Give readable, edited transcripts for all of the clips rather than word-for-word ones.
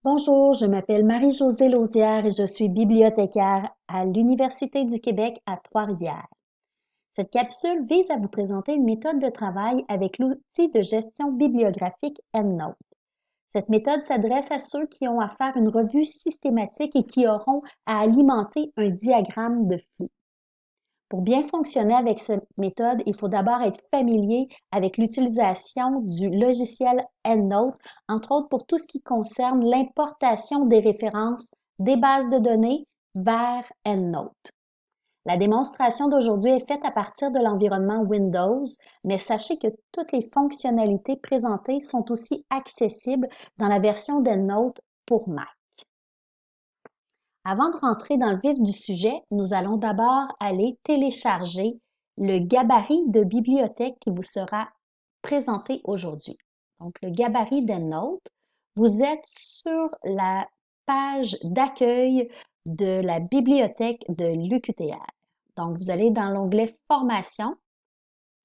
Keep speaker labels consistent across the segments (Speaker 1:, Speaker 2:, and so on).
Speaker 1: Bonjour, je m'appelle Marie-Josée Lausière et je suis bibliothécaire à l'Université du Québec à Trois-Rivières. Cette capsule vise à vous présenter une méthode de travail avec l'outil de gestion bibliographique EndNote. Cette méthode s'adresse à ceux qui ont à faire une revue systématique et qui auront à alimenter un diagramme de flux. Pour bien fonctionner avec cette méthode, il faut d'abord être familier avec l'utilisation du logiciel EndNote, entre autres pour tout ce qui concerne l'importation des références des bases de données vers EndNote. La démonstration d'aujourd'hui est faite à partir de l'environnement Windows, mais sachez que toutes les fonctionnalités présentées sont aussi accessibles dans la version d'EndNote pour Mac. Avant de rentrer dans le vif du sujet, nous allons d'abord aller télécharger le gabarit de bibliothèque qui vous sera présenté aujourd'hui. Donc, le gabarit d'EndNote, vous êtes sur la page d'accueil de la bibliothèque de l'UQTR. Donc, vous allez dans l'onglet Formation,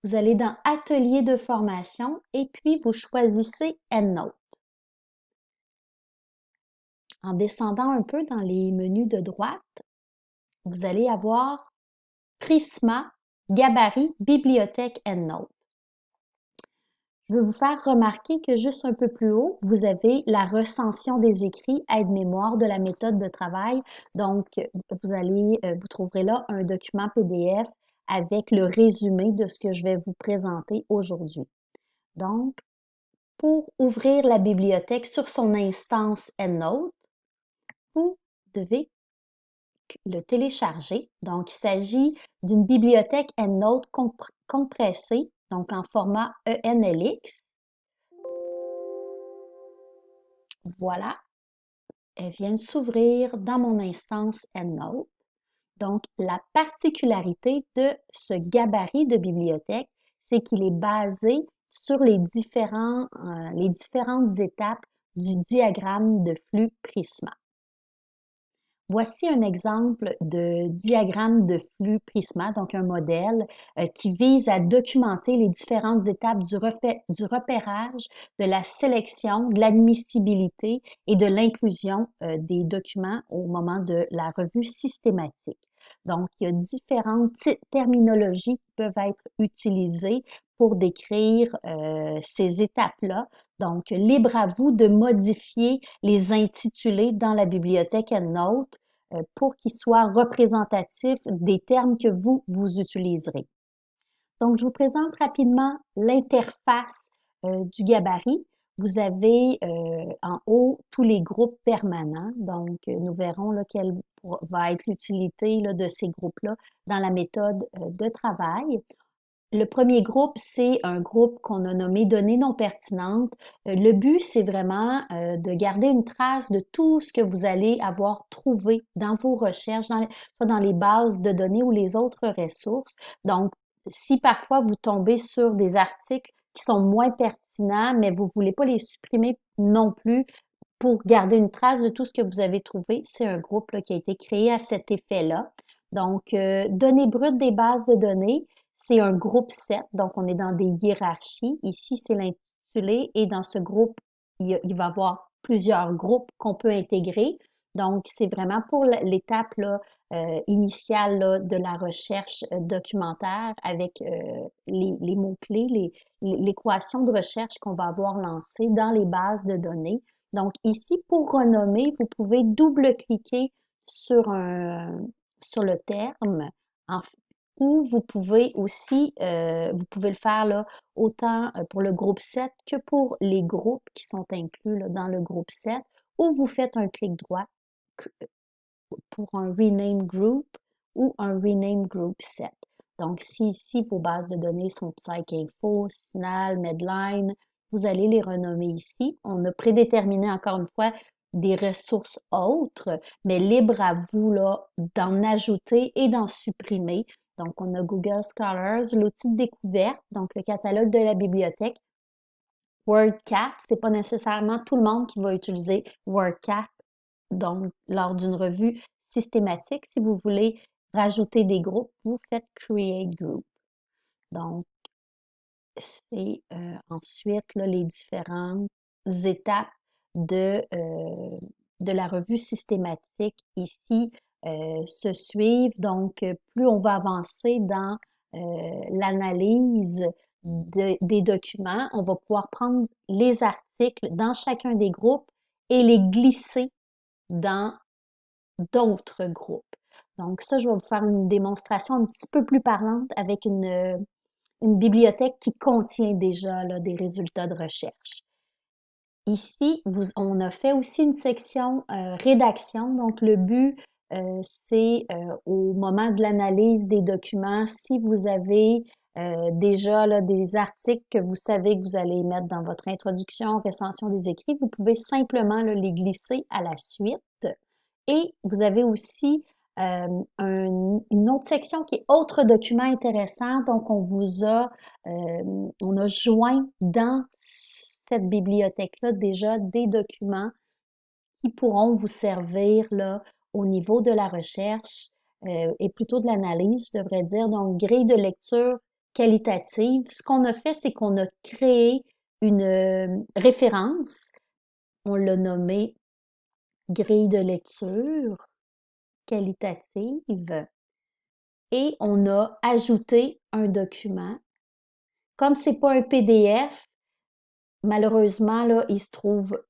Speaker 1: vous allez dans Atelier de formation et puis vous choisissez EndNote. En descendant un peu dans les menus de droite, vous allez avoir Prisma, Gabarit, Bibliothèque EndNote. Je veux vous faire remarquer que juste un peu plus haut, vous avez la recension des écrits, aide-mémoire de la méthode de travail. Donc, vous trouverez là un document PDF avec le résumé de ce que je vais vous présenter aujourd'hui. Donc, pour ouvrir la bibliothèque sur son instance EndNote, vous devez le télécharger. Donc, il s'agit d'une bibliothèque EndNote compressée, donc en format ENLX. Voilà, elle vient de s'ouvrir dans mon instance EndNote. Donc, la particularité de ce gabarit de bibliothèque, c'est qu'il est basé sur les différentes étapes du diagramme de flux Prisma. Voici un exemple de diagramme de flux Prisma, donc un modèle qui vise à documenter les différentes étapes du repérage, de la sélection, de l'admissibilité et de l'inclusion des documents au moment de la revue systématique. Donc, il y a différentes terminologies qui peuvent être utilisées pour décrire ces étapes-là. Donc, libre à vous de modifier les intitulés dans la bibliothèque EndNote pour qu'ils soient représentatifs des termes que vous utiliserez. Donc, je vous présente rapidement l'interface du gabarit. Vous avez en haut tous les groupes permanents. Donc, nous verrons là, quelle va être l'utilité de ces groupes-là dans la méthode de travail. Le premier groupe, c'est un groupe qu'on a nommé données non pertinentes. Le but, c'est vraiment de garder une trace de tout ce que vous allez avoir trouvé dans vos recherches, soit dans les bases de données ou les autres ressources. Donc, si parfois vous tombez sur des articles qui sont moins pertinents, mais vous ne voulez pas les supprimer non plus pour garder une trace de tout ce que vous avez trouvé, c'est un groupe là, qui a été créé à cet effet-là. Donc, données brutes des bases de données, c'est un groupe 7, donc on est dans des hiérarchies. Ici, c'est l'intitulé et dans ce groupe, il va y avoir plusieurs groupes qu'on peut intégrer. Donc, c'est vraiment pour l'étape initiale là, de la recherche documentaire avec les mots-clés, l'équation de recherche qu'on va avoir lancée dans les bases de données. Donc, ici, pour renommer, vous pouvez double-cliquer sur sur le terme en, ou vous pouvez aussi, vous pouvez le faire là, autant pour le groupe 7 que pour les groupes qui sont inclus là, dans le groupe 7, ou vous faites un clic droit pour un Rename Group ou un Rename Group 7. Donc, si ici vos bases de données sont PsycInfo, SNAL, Medline, vous allez les renommer ici. On a prédéterminé encore une fois des ressources autres, mais libre à vous là d'en ajouter et d'en supprimer. Donc, on a Google Scholars, l'outil de découverte, donc le catalogue de la bibliothèque. WordCat, c'est pas nécessairement tout le monde qui va utiliser WordCat. Donc, lors d'une revue systématique, si vous voulez rajouter des groupes, vous faites Create Group. Donc, c'est ensuite là, les différentes étapes de de la revue systématique ici se suivent. Donc, plus on va avancer dans l'analyse des documents, on va pouvoir prendre les articles dans chacun des groupes et les glisser dans d'autres groupes. Donc ça, je vais vous faire une démonstration un petit peu plus parlante avec une bibliothèque qui contient déjà là, des résultats de recherche. Ici, on a fait aussi une section rédaction. Donc, le but, c'est au moment de l'analyse des documents, si vous avez déjà là, des articles que vous savez que vous allez mettre dans votre introduction, recension des écrits, vous pouvez simplement là, les glisser à la suite. Et vous avez aussi une autre section qui est autres documents intéressants. Donc, on a joint dans cette bibliothèque-là déjà des documents qui pourront vous servir là au niveau de la recherche et plutôt de l'analyse, je devrais dire. Donc, grille de lecture qualitative. Ce qu'on a fait, c'est qu'on a créé une référence. On l'a nommée grille de lecture qualitative et on a ajouté un document. Comme c'est pas un PDF, malheureusement, là, il se trouve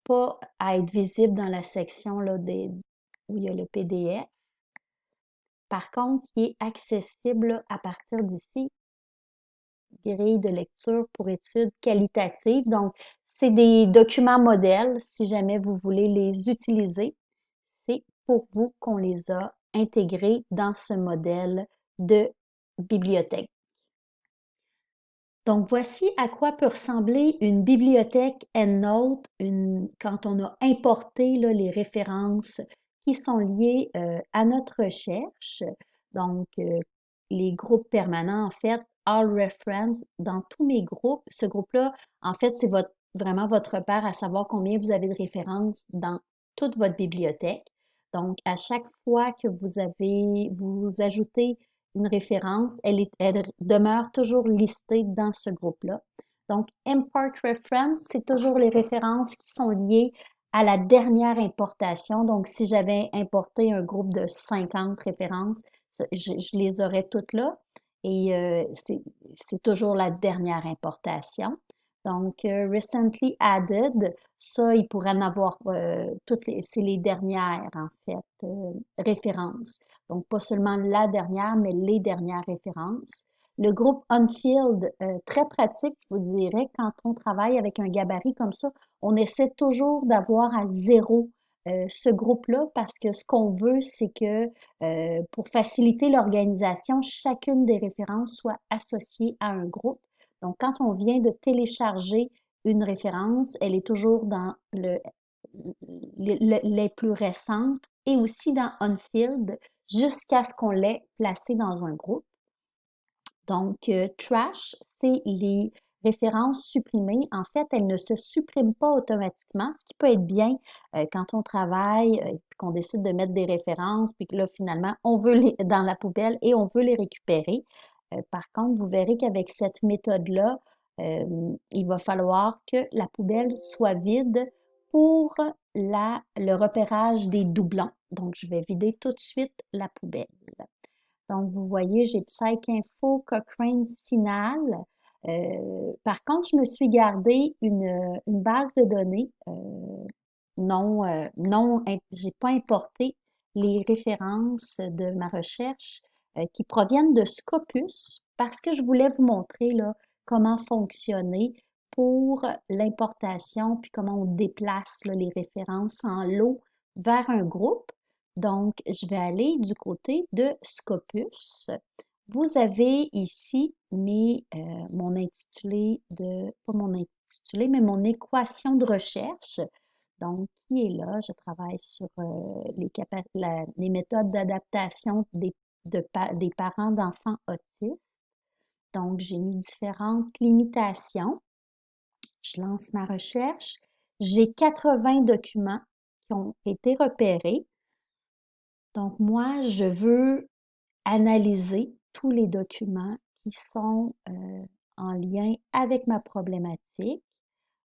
Speaker 1: pas à être visible dans la section là, où il y a le PDF. Par contre, il est accessible là, à partir d'ici, grille de lecture pour études qualitatives. Donc, c'est des documents modèles si jamais vous voulez les utiliser. C'est pour vous qu'on les a intégrés dans ce modèle de bibliothèque. Donc, voici à quoi peut ressembler une bibliothèque EndNote quand on a importé là, les références qui sont liées à notre recherche. Donc, les groupes permanents, en fait, All Reference, dans tous mes groupes, ce groupe-là, en fait, c'est vraiment votre repère à savoir combien vous avez de références dans toute votre bibliothèque. Donc, à chaque fois que vous ajoutez une référence, elle demeure toujours listée dans ce groupe-là. Donc, Import Reference, c'est toujours les références qui sont liées à la dernière importation. Donc, si j'avais importé un groupe de 50 références, je les aurais toutes là. Et c'est toujours la dernière importation. Donc, Recently Added, ça, il pourrait en avoir c'est les dernières, en fait, références. Donc, pas seulement la dernière, mais les dernières références. Le groupe Unfilled, très pratique, je vous dirais, quand on travaille avec un gabarit comme ça, on essaie toujours d'avoir à zéro ce groupe-là parce que ce qu'on veut, c'est que pour faciliter l'organisation, chacune des références soit associée à un groupe. Donc, quand on vient de télécharger une référence, elle est toujours dans les plus récentes et aussi dans Unfilled jusqu'à ce qu'on l'ait placée dans un groupe. Donc, trash, c'est les références supprimées. En fait, elles ne se suppriment pas automatiquement, ce qui peut être bien quand on travaille, qu'on décide de mettre des références, puis que là, finalement, on veut les dans la poubelle et on veut les récupérer. Par contre, vous verrez qu'avec cette méthode-là, il va falloir que la poubelle soit vide pour le repérage des doublons. Donc, je vais vider tout de suite la poubelle. Donc, vous voyez, j'ai PsycInfo, Cochrane, Sinal. Par contre, je me suis gardé une base de données j'ai pas importé les références de ma recherche qui proviennent de Scopus parce que je voulais vous montrer là, comment fonctionner pour l'importation puis comment on déplace là, les références en lot vers un groupe. Donc, je vais aller du côté de Scopus. Vous avez ici mon intitulé pas mon intitulé, mais mon équation de recherche. Donc, qui est là? Je travaille sur les méthodes d'adaptation des parents d'enfants autistes. Donc, j'ai mis différentes limitations. Je lance ma recherche. J'ai 80 documents qui ont été repérés. Donc, moi, je veux analyser tous les documents qui sont en lien avec ma problématique.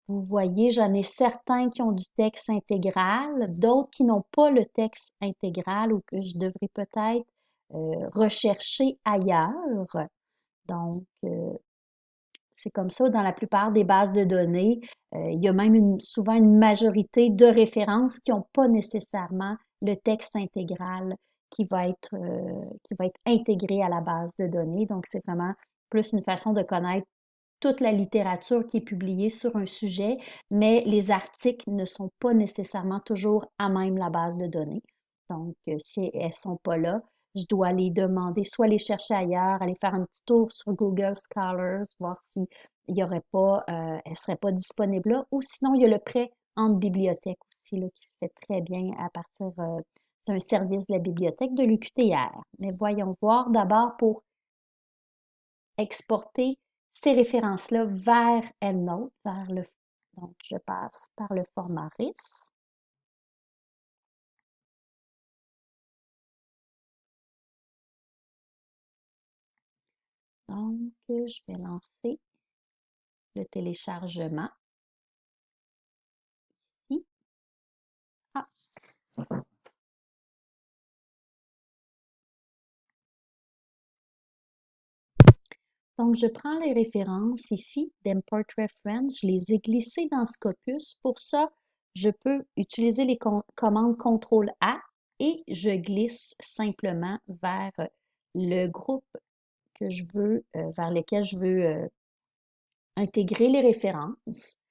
Speaker 1: Vous voyez, j'en ai certains qui ont du texte intégral, d'autres qui n'ont pas le texte intégral ou que je devrais peut-être rechercher ailleurs. Donc, c'est comme ça dans la plupart des bases de données. Il y a même souvent une majorité de références qui n'ont pas nécessairement le texte intégral qui va être intégré à la base de données. Donc, c'est vraiment plus une façon de connaître toute la littérature qui est publiée sur un sujet, mais les articles ne sont pas nécessairement toujours à même la base de données. Donc, si elles ne sont pas là, je dois les demander, soit les chercher ailleurs, aller faire un petit tour sur Google Scholars, voir s'il y aurait pas, elles ne seraient pas disponibles là, ou sinon, il y a le prêt entre bibliothèques aussi, là, qui se fait très bien à partir, c'est un service de la bibliothèque de l'UQTR. Mais voyons voir d'abord pour exporter ces références-là vers EndNote, donc je passe par le format RIS. Donc, je vais lancer le téléchargement ici. Ah, donc, je prends les références ici d'Import Reference, je les ai glissées dans Scopus. Pour ça, je peux utiliser les commandes CTRL-A et je glisse simplement vers le groupe que je veux, vers lequel je veux intégrer les références.